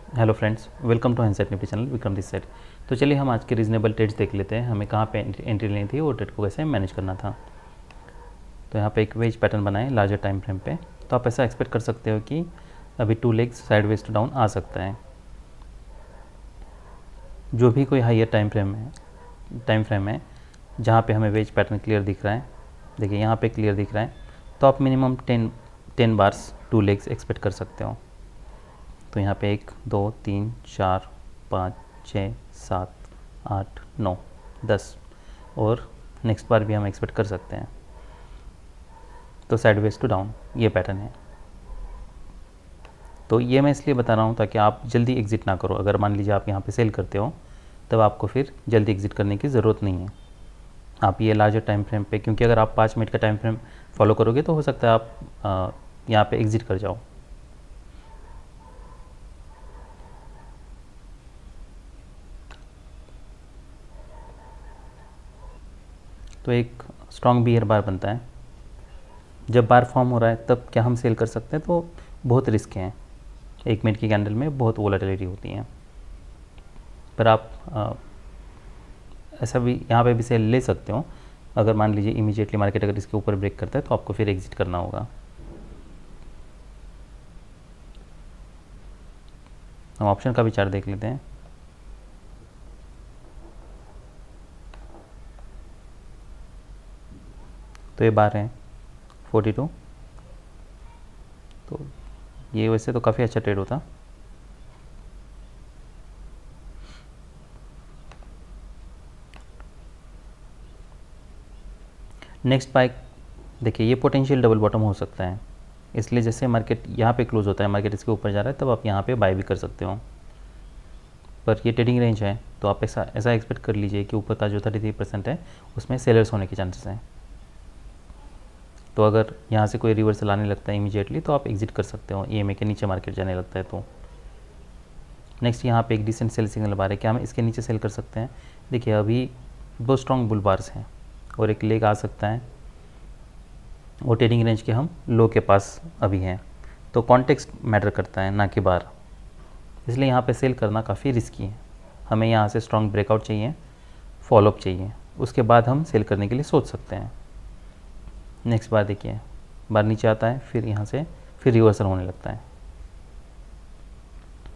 Hello friends, welcome to handset nifty channel. Vikram this side. तो चलिए हम आज के रीजनेबल ट्रेड्स देख लेते हैं, हमें कहाँ पे एंट्री लेनी थी और ट्रेड को कैसे मैनेज करना था। तो यहाँ पे एक वेज पैटर्न बनाए लार्जर टाइम फ्रेम पे। तो आप ऐसा एक्सपेक्ट कर सकते हो कि अभी 2 लेग्स साइडवेज टू डाउन आ सकता है। जो भी कोई हाइयर टाइम फ्रेम है जहाँ पे हमें वेज पैटर्न क्लियर दिख रहा है, देखिए यहाँ पे क्लियर दिख रहा है, तो आप मिनिमम 10 बार्स 2 लेग्स एक्सपेक्ट कर सकते हो। तो यहाँ पे 1 2 3 4 5 6 7 8 9 10 और नेक्स्ट बार भी हम एक्सपेक्ट कर सकते हैं। तो साइडवेज टू डाउन ये पैटर्न है। तो ये मैं इसलिए बता रहा हूँ ताकि आप जल्दी एग्जिट ना करो। अगर मान लीजिए आप यहाँ पे सेल करते हो तब आपको फिर जल्दी एग्जिट करने की ज़रूरत नहीं है। आप ये लार्जर टाइम फ्रेम पे, क्योंकि अगर आप 5 मिनट का टाइम फ्रेम फॉलो करोगे तो हो सकता है आप यहाँ पे एग्जिट कर जाओ। तो एक स्ट्रॉन्ग बियर बार बनता है। जब बार फॉर्म हो रहा है तब क्या हम सेल कर सकते हैं? तो बहुत रिस्क हैं। 1 मिनट की कैंडल में बहुत वोलेटिलिटी होती है, पर आप ऐसा भी यहाँ पे भी सेल ले सकते हो। अगर मान लीजिए इमीडिएटली मार्केट अगर इसके ऊपर ब्रेक करता है तो आपको फिर एग्जिट करना होगा। हम ऑप्शन का भी चार्ट देख लेते हैं। तो ये बार है 42। तो ये वैसे तो काफ़ी अच्छा ट्रेड होता। नेक्स्ट बाय, देखिए ये पोटेंशियल डबल बॉटम हो सकता है, इसलिए जैसे मार्केट यहाँ पे क्लोज होता है, मार्केट इसके ऊपर जा रहा है, तब आप यहाँ पे बाय भी कर सकते हो। पर ये ट्रेडिंग रेंज है तो आप ऐसा ऐसा एक्सपेक्ट कर लीजिए कि ऊपर का जो 33% है उसमें सेलर्स होने के चांसेस हैं। तो अगर यहाँ से कोई रिवर्सल आने लगता है इमीडिएटली तो आप एग्जिट कर सकते हो, ईएमए के नीचे मार्केट जाने लगता है तो। नेक्स्ट यहाँ पे एक डिसेंट सेल सिग्नल बार है, क्या हम इसके नीचे सेल कर सकते हैं? देखिए अभी 2 स्ट्रॉन्ग बुल बार्स हैं और एक लेग आ सकता है, वो ट्रेडिंग रेंज के हम लो के पास अभी हैं। तो कॉन्टेक्स्ट मैटर करता है ना कि बार, इसलिए यहाँ पे सेल करना काफ़ी रिस्की है। हमें यहाँ से स्ट्रॉन्ग ब्रेकआउट चाहिए, फॉलोअप चाहिए, उसके बाद हम सेल करने के लिए सोच सकते हैं। नेक्स्ट बार देखिए, बार नीचे आता है, फिर यहाँ से फिर रिवर्सल होने लगता है।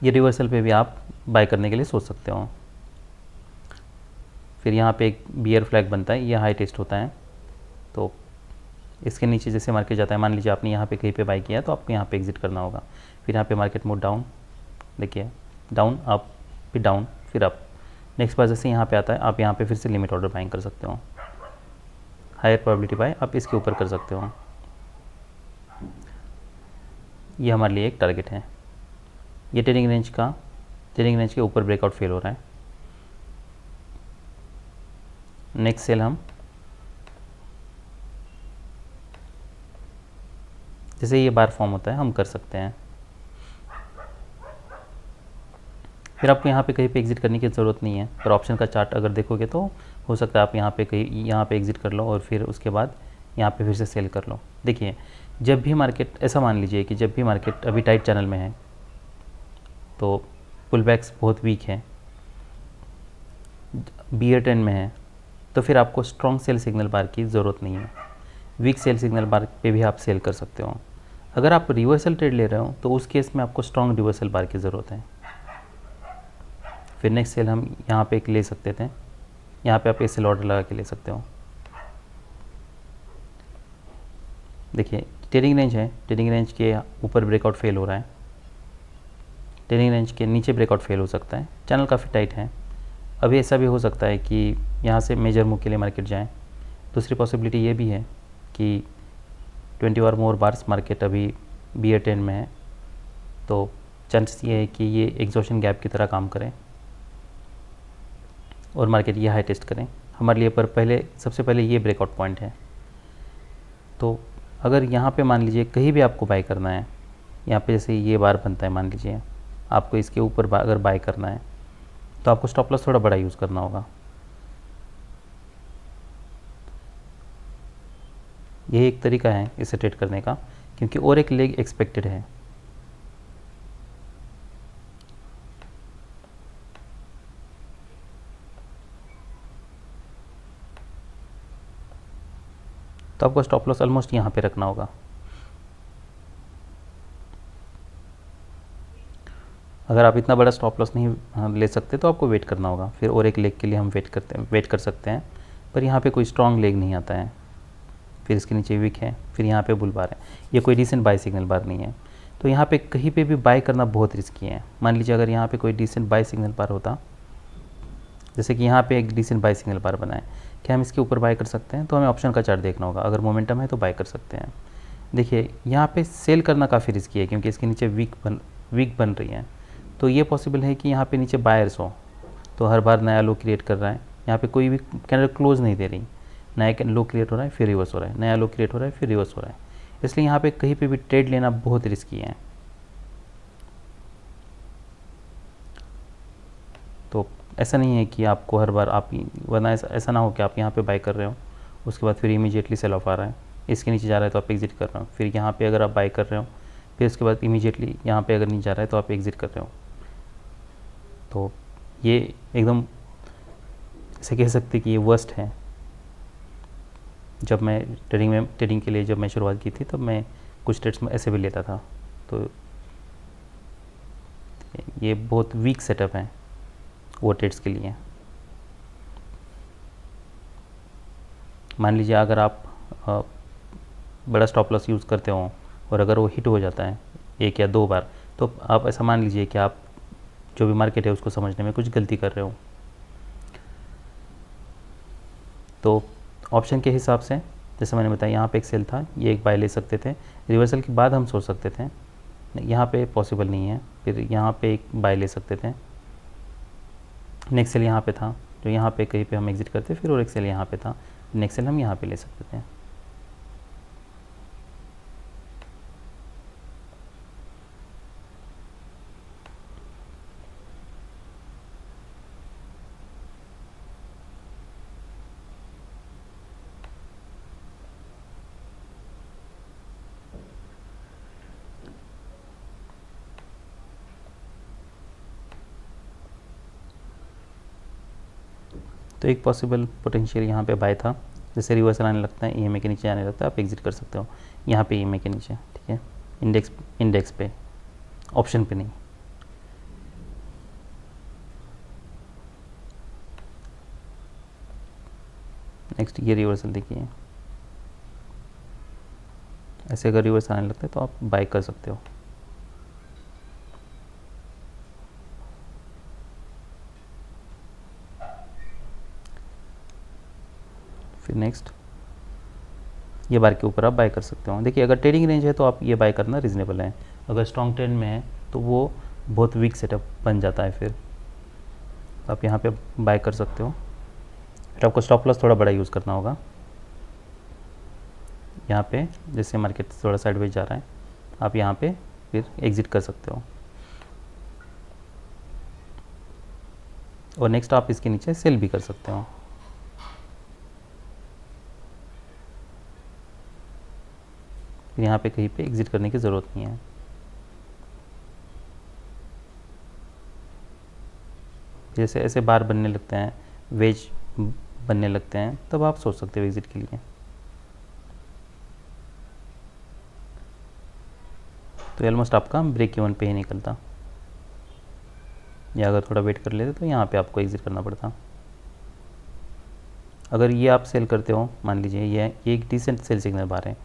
ये रिवर्सल पे भी आप बाय करने के लिए सोच सकते हो। फिर यहाँ पे एक बियर फ्लैग बनता है, ये हाई टेस्ट होता है। तो इसके नीचे जैसे मार्केट जाता है, मान लीजिए आपने यहाँ पे कहीं पे बाय किया तो आपको यहाँ पे एग्जिट करना होगा। फिर यहाँ पे मार्केट मूव डाउन, देखिए डाउन अप, फिर डाउन, फिर अप। नेक्स्ट बार जैसे यहाँ पे आता है आप यहाँ पे फिर से लिमिट ऑर्डर बाइंग कर सकते हो। हायर प्रोबेबिलिटी बाय आप इसके ऊपर कर सकते हो। ये हमारे लिए एक टारगेट है। ये ट्रेडिंग रेंज के ऊपर ब्रेकआउट फेल हो रहा है। नेक्स्ट सेल हम जैसे ये बार फॉर्म होता है हम कर सकते हैं। फिर आपको यहाँ पे कहीं पे एग्जिट करने की ज़रूरत नहीं है, पर ऑप्शन का चार्ट अगर देखोगे तो हो सकता है आप यहाँ पे एग्जिट कर लो और फिर उसके बाद यहाँ पे फिर से सेल कर लो। देखिए जब भी मार्केट, ऐसा मान लीजिए कि जब भी मार्केट अभी टाइट चैनल में है तो पुल बैक्स बहुत वीक है, बियर ट्रेंड में है, तो फिर आपको स्ट्रॉन्ग सेल सिग्नल बार की ज़रूरत नहीं है। वीक सेल सिग्नल बार पे भी आप सेल कर सकते हो। अगर आप रिवर्सल ट्रेड ले रहे हो तो उस केस में आपको स्ट्रॉन्ग रिवर्सल बार की ज़रूरत है। फिर नेक्स्ट सेल हम यहाँ पे एक ले सकते थे, यहाँ पे आप एसएल ऑर्डर लगा के ले सकते हो। देखिए ट्रेडिंग रेंज है, ट्रेडिंग रेंज के ऊपर ब्रेकआउट फेल हो रहा है, ट्रेडिंग रेंज के नीचे ब्रेकआउट फेल हो सकता है। चैनल काफ़ी टाइट है। अभी ऐसा भी हो सकता है कि यहाँ से मेजर मूव के लिए मार्केट जाए। दूसरी पॉसिबिलिटी ये भी है कि 20 और मोर बार्स मार्केट अभी बियर ट्रेंड में है, तो चांसेस ये है कि ये एग्जॉशन गैप की तरह काम करें और मार्केट ये हाई टेस्ट करें हमारे लिए। पर सबसे पहले ये ब्रेकआउट पॉइंट है। तो अगर यहाँ पे मान लीजिए कहीं भी आपको बाय करना है, यहाँ पे जैसे ये बार बनता है, मान लीजिए आपको इसके ऊपर अगर बाय करना है तो आपको स्टॉप लॉस थोड़ा बड़ा यूज़ करना होगा। यही एक तरीका है इसे ट्रेड करने का, क्योंकि और एक लेग एक्सपेक्टेड है। तो आपको स्टॉप लॉस ऑलमोस्ट यहाँ पे रखना होगा। अगर आप इतना बड़ा स्टॉप लॉस नहीं ले सकते तो आपको वेट करना होगा, फिर और एक लेग के लिए हम वेट कर सकते हैं। पर यहाँ पे कोई स्ट्रॉन्ग लेग नहीं आता है, फिर इसके नीचे वीक है, फिर यहाँ पे बुल बार है, ये कोई डिसेंट बाय सिग्नल बार नहीं है। तो यहाँ पे कहीं पे भी बाय करना बहुत रिस्की है। मान लीजिए अगर यहाँ पे कोई डिसेंट बाय सिग्नल बार होता, जैसे कि यहाँ पे एक डिसेंट बाय सिग्नल बार बना है, क्या हम इसके ऊपर बाय कर सकते हैं? तो हमें ऑप्शन का चार्ट देखना होगा, अगर मोमेंटम है तो बाय कर सकते हैं। देखिए यहाँ पे सेल करना काफ़ी रिस्की है क्योंकि इसके नीचे वीक बन रही है। तो ये पॉसिबल है कि यहाँ पे नीचे बायर्स हो, तो हर बार नया लो क्रिएट कर रहा है। यहाँ पे कोई भी कैंडल क्लोज नहीं दे रही, नया लो क्रिएट हो रहा है फिर रिवर्स हो रहा है, नया लो क्रिएट हो रहा है फिर रिवर्स हो रहा है। इसलिए यहाँ पे कहीं पे भी ट्रेड लेना बहुत रिस्की है। तो ऐसा नहीं है कि आपको हर बार वरना ऐसा ना हो कि आप यहाँ पे बाय कर रहे हो, उसके बाद फिर इमीडिएटली सेल ऑफ आ रहा है, इसके नीचे जा रहा है तो आप एग्जिट कर रहे हो, फिर यहाँ पे अगर आप बाय कर रहे हो फिर उसके बाद इमीडिएटली यहाँ पे अगर नहीं जा रहा है तो आप एग्जिट कर रहे हो। तो ये एकदम ऐसे कह सकते कि ये वर्स्ट है। जब मैं ट्रेडिंग के लिए जब मैं शुरुआत की थी तब मैं कुछ ट्रेड्स में ऐसे भी लेता था। तो ये बहुत वीक सेटअप है वो ट्रेड्स के लिए। मान लीजिए अगर आप बड़ा स्टॉप लॉस यूज़ करते हो और अगर वो हिट हो जाता है 1 या 2 बार, तो आप ऐसा मान लीजिए कि आप जो भी मार्केट है उसको समझने में कुछ गलती कर रहे हो। तो ऑप्शन के हिसाब से जैसे मैंने बताया यहाँ पे एक सेल था, ये एक बाय ले सकते थे, रिवर्सल के बाद हम सोच सकते थे, यहाँ पे पॉसिबल नहीं है, फिर यहाँ पे एक बाय ले सकते थे। नेक्स्ट सेल यहाँ पे था, जो यहाँ पे कहीं पे हम एग्जिट करते, फिर और एक सेल यहाँ पे था, नेक्स्ट सेल हम यहाँ पे ले सकते थे। तो एक पॉसिबल पोटेंशियल यहाँ पे बाय था, जैसे रिवर्सल आने लगता है ईएमए के नीचे आने लगता है, आप एग्जिट कर सकते हो यहाँ पे ईएमए के नीचे, ठीक है, इंडेक्स पे, ऑप्शन पे नहीं। नेक्स्ट ये रिवर्सल देखिए, ऐसे अगर रिवर्सल आने लगता है तो आप बाय कर सकते हो। फिर नेक्स्ट ये बार के ऊपर आप बाय कर सकते हो। देखिए अगर ट्रेडिंग रेंज है तो आप ये बाय करना रीज़नेबल है, अगर स्ट्रॉन्ग ट्रेंड में है तो वो बहुत वीक सेटअप बन जाता है, फिर आप यहाँ पे बाय कर सकते हो। फिर आपको स्टॉप लॉस थोड़ा बड़ा यूज़ करना होगा। यहाँ पे जैसे मार्केट थोड़ा साइडवेज जा रहा है, आप यहाँ पे फिर एग्ज़िट कर सकते हो, और नेक्स्ट आप इसके नीचे सेल भी कर सकते हो। फिर यहाँ पे कहीं पे एग्ज़िट करने की ज़रूरत नहीं है। जैसे ऐसे बार बनने लगते हैं, वेज बनने लगते हैं, तब आप सोच सकते हो एग्ज़िट के लिए। तो ऑलमोस्ट आपका ब्रेक इवन पे ही निकलता, या अगर थोड़ा वेट कर लेते तो यहाँ पे आपको एग्ज़िट करना पड़ता। अगर ये आप सेल करते हो, मान लीजिए ये एक डिसेंट सेल सिग्नल बार है,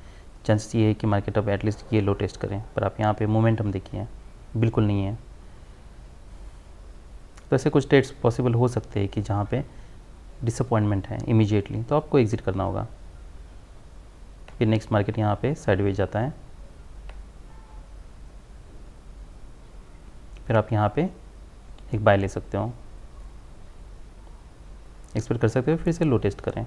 चांसेस ये है कि मार्केट अब एटलीस्ट ये लो टेस्ट करें, पर आप यहाँ पे मोमेंटम देखिए बिल्कुल नहीं है। तो ऐसे कुछ ट्रेड्स पॉसिबल हो सकते हैं कि जहाँ पे डिसअपॉइंटमेंट है इमीडिएटली, तो आपको एग्ज़िट करना होगा। फिर नेक्स्ट मार्केट यहाँ पे साइडवेज जाता है, फिर आप यहाँ पे एक बाय ले सकते हो, एक्सपेक्ट कर सकते हो फिर से लो टेस्ट करें,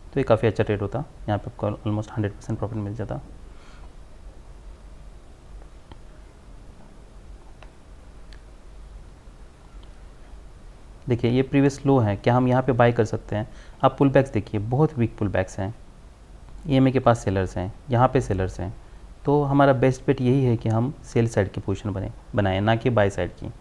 तो ये काफ़ी अच्छा ट्रेड होता, यहाँ पे आपको ऑलमोस्ट 100% प्रॉफिट मिल जाता। देखिए ये प्रीवियस लो है, क्या हम यहाँ पे बाय कर सकते हैं? आप पुल बैक्स देखिए, बहुत वीक पुल बैक्स हैं, ईएमए के पास सेलर्स हैं, यहाँ पे सेलर्स हैं, तो हमारा बेस्ट बेट यही है कि हम सेल साइड की पोजीशन बनाएं, ना कि बाय साइड की।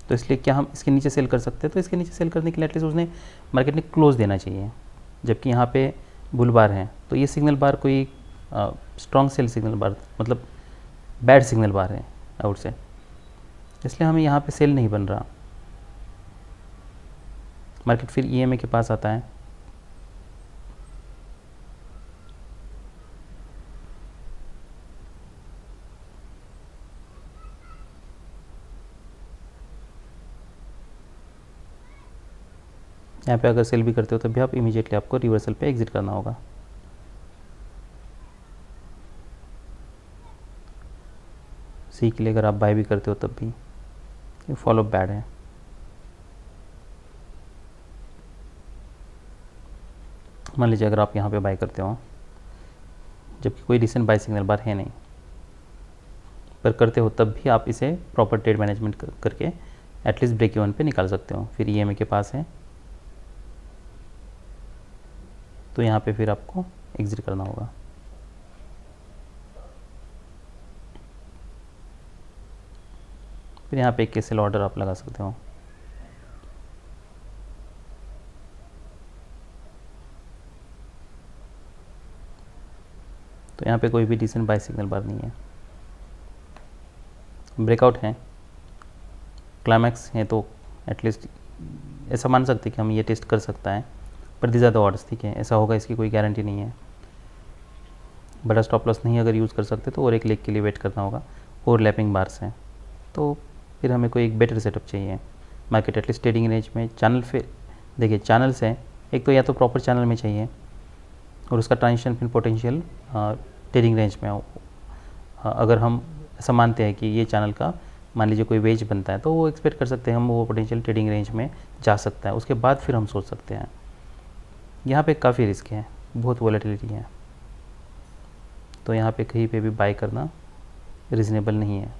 तो इसलिए क्या हम इसके नीचे सेल कर सकते हैं? तो इसके नीचे सेल करने के लिए एटलीस्ट उसने मार्केट ने क्लोज देना चाहिए, जबकि यहाँ पे बुल बार है। तो ये सिग्नल बार कोई स्ट्रॉन्ग सेल सिग्नल बार, मतलब बैड सिग्नल बार है आउट से, इसलिए हमें यहाँ पे सेल नहीं बन रहा। मार्केट फिर EMA के पास आता है, यहाँ पे अगर सेल भी करते हो तब भी आप इमीडिएटली आपको रिवर्सल पे एग्जिट करना होगा। सी के लिए अगर आप बाय भी करते हो तब भी ये फॉलो बैड है। मान लीजिए अगर आप यहाँ पे बाय करते हो, जबकि कोई रिसेंट बाय सिग्नल बार है नहीं, पर करते हो तब भी आप इसे प्रॉपर ट्रेड मैनेजमेंट करके एटलीस्ट ब्रेक इवन पे निकाल सकते हो। फिर EMA के पास है, तो यहाँ पे फिर आपको एग्जिट करना होगा। फिर यहाँ पे एक कैंसिल ऑर्डर आप लगा सकते हो। तो यहाँ पे कोई भी डिसेंट बाय सिग्नल बार नहीं है, ब्रेकआउट है, क्लाइमैक्स है, तो एटलीस्ट ऐसा मान सकते कि हम ये टेस्ट कर सकता है, पर दी ज़्यादा ऑर्डर्स, ठीक है, ऐसा होगा इसकी कोई गारंटी नहीं है। बड़ा स्टॉप लॉस नहीं अगर यूज़ कर सकते तो और एक लेग के लिए वेट करना होगा। ओवरलैपिंग बार्स हैं, तो फिर हमें कोई एक बेटर सेटअप चाहिए। मार्केट एटलीस्ट ट्रेडिंग रेंज में चैनल पे, देखिए चैनल्स हैं, एक तो या तो प्रॉपर चैनल में चाहिए और उसका ट्रांजिशन फिर पोटेंशियल ट्रेडिंग रेंज में हो। अगर हम ऐसा मानते हैं कि ये चैनल का मान लीजिए कोई वेज बनता है, तो वो एक्सपेक्ट कर सकते हैं हम वो पोटेंशियल ट्रेडिंग रेंज में जा सकता है, उसके बाद फिर हम सोच सकते हैं। यहाँ पे काफ़ी रिस्क है, बहुत वॉलेटिलिटी है, तो यहाँ पे कहीं पे भी बाय करना रीज़नेबल नहीं है।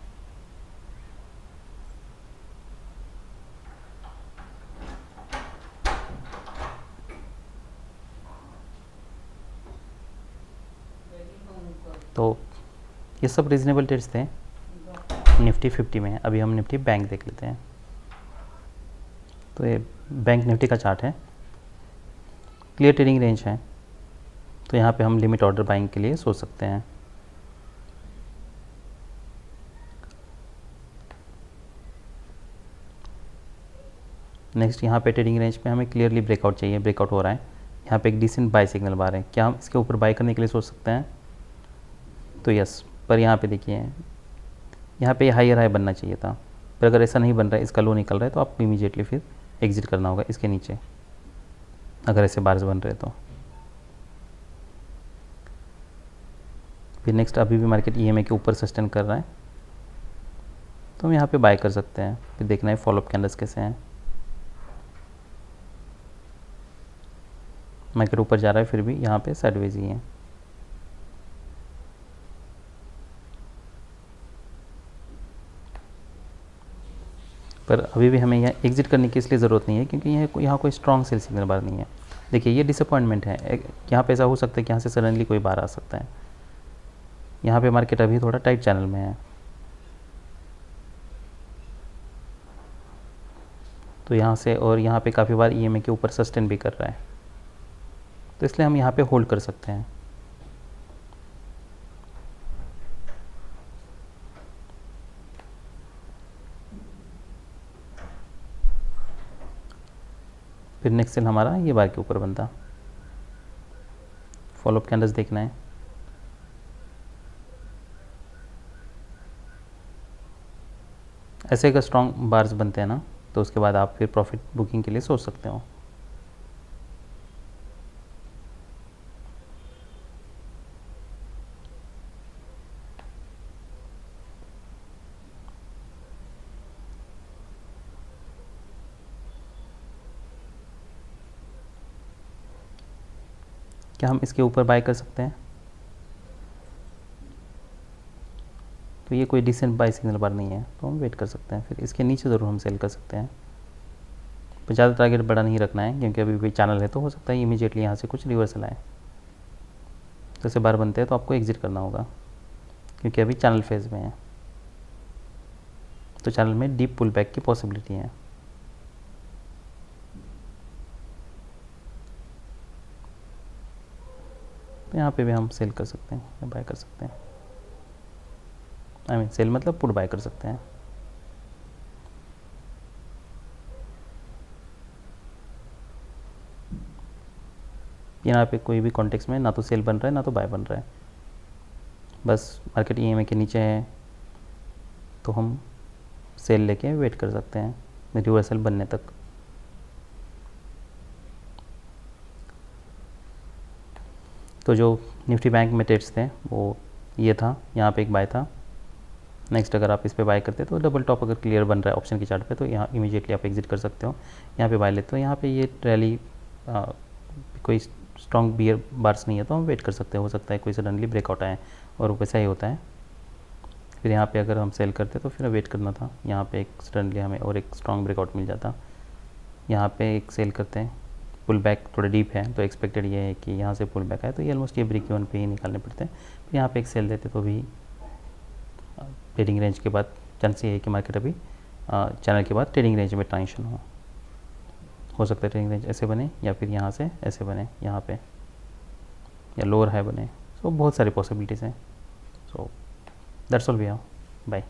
तो ये सब रीज़नेबल ट्रेड्स थे निफ्टी 50 में। अभी हम निफ्टी बैंक देख लेते हैं। तो ये बैंक निफ्टी का चार्ट है, क्लियर ट्रेडिंग रेंज है, तो यहाँ पे हम लिमिट ऑर्डर बाइंग के लिए सोच सकते हैं। नेक्स्ट यहाँ पे ट्रेडिंग रेंज पे हमें क्लियरली ब्रेकआउट चाहिए, ब्रेकआउट हो रहा है, यहाँ पे एक डिसेंट बाय सिग्नल बार है, क्या हम इसके ऊपर बाय करने के लिए सोच सकते हैं? तो यस, पर यहाँ पे देखिए यहाँ पे हायर हाई बनना चाहिए था, पर अगर ऐसा नहीं बन रहा है, इसका लो निकल रहा है, तो आपको इमीडिएटली फिर एग्जिट करना होगा इसके नीचे, अगर ऐसे बार्स बन रहे तो। फिर नेक्स्ट अभी भी मार्केट EMA के ऊपर सस्टेन कर रहा है, तो हम यहाँ पे बाय कर सकते हैं। फिर देखना है फॉलोअप कैंडल्स कैसे हैं। मार्केट ऊपर जा रहा है, फिर भी यहाँ पे साइडवेज ही है। पर अभी भी हमें यहाँ एग्जिट करने की इसलिए ज़रूरत नहीं है क्योंकि यहाँ कोई स्ट्रॉन्ग सेल सिग्नल बार नहीं है। देखिए ये डिसअपॉइंटमेंट है, यहाँ पे ऐसा हो सकता है कि यहाँ से सडनली कोई बार आ सकता है। यहाँ पे मार्केट अभी थोड़ा टाइट चैनल में है, तो यहाँ से और यहाँ पे काफ़ी बार EMA के ऊपर सस्टेन भी कर रहा है, तो इसलिए हम यहाँ पे होल्ड कर सकते हैं। फिर नेक्स्ट सेल हमारा ये बार के ऊपर बनता। फॉलोअप कैंडल्स देखना है। ऐसे अगर स्ट्रॉन्ग बार्स बनते हैं ना, तो उसके बाद आप फिर प्रॉफिट बुकिंग के लिए सोच सकते हो। क्या हम इसके ऊपर बाय कर सकते हैं? तो ये कोई डिसेंट बाय सिग्नल बार नहीं है, तो हम वेट कर सकते हैं। फिर इसके नीचे ज़रूर हम सेल कर सकते हैं, पर ज़्यादा टारगेट बड़ा नहीं रखना है क्योंकि अभी भी चैनल है, तो हो सकता है इमीडिएटली यहाँ से कुछ रिवर्सल आए। जैसे बार बनते हैं तो आपको एग्जिट करना होगा क्योंकि अभी चैनल फेज़ में है। तो चैनल में डीप पुल बैक की पॉसिबिलिटी है। तो यहाँ पे भी हम सेल कर सकते हैं या बाय कर सकते हैं। आई मीन सेल मतलब पुट बाय कर सकते हैं। यहाँ पे कोई भी कॉन्टेक्स्ट में ना तो सेल बन रहा है ना तो बाय बन रहा है, बस मार्केट ईएमए के नीचे है तो हम सेल लेके वेट कर सकते हैं रिवर्सल बनने तक। तो जो निफ्टी बैंक में ट्रेड्स थे वो ये था, यहाँ पे एक बाय था। नेक्स्ट अगर आप इस पे बाय करते तो डबल टॉप अगर क्लियर बन रहा है ऑप्शन की चार्ट पे तो यहाँ इमीडिएटली आप एग्जिट कर सकते हो। यहाँ पे बाय लेते हो, यहाँ पे ये रैली कोई स्ट्रॉन्ग बियर बार्स नहीं है तो हम वेट कर सकते हैं, हो सकता है कोई सडनली ब्रेकआउट आए और वैसा ही होता है। फिर यहाँ पे अगर हम सेल करते तो फिर वेट करना था, यहाँ पे एक सडनली हमें और एक स्ट्रॉन्ग ब्रेकआउट मिल जाता। यहाँ पे एक सेल करते हैं, पुल बैक थोड़ा डीप है तो एक्सपेक्टेड ये है कि यहाँ से पुल बैक आए तो ये ऑलमोस्ट ये ब्रेक इवन पे ही निकालने पड़ते हैं। फिर यहाँ पे एक सेल देते तो भी ट्रेडिंग रेंज के बाद चांस ये है कि मार्केट अभी चैनल के बाद ट्रेडिंग रेंज में ट्रांजिशन हो सकता है ट्रेडिंग रेंज ऐसे बने या फिर यहाँ से ऐसे बने यहाँ पे या लोअर हाई बने। सो बहुत सारी पॉसिबिलिटीज़ हैं। सो दैट्स ऑल भैया, बाय।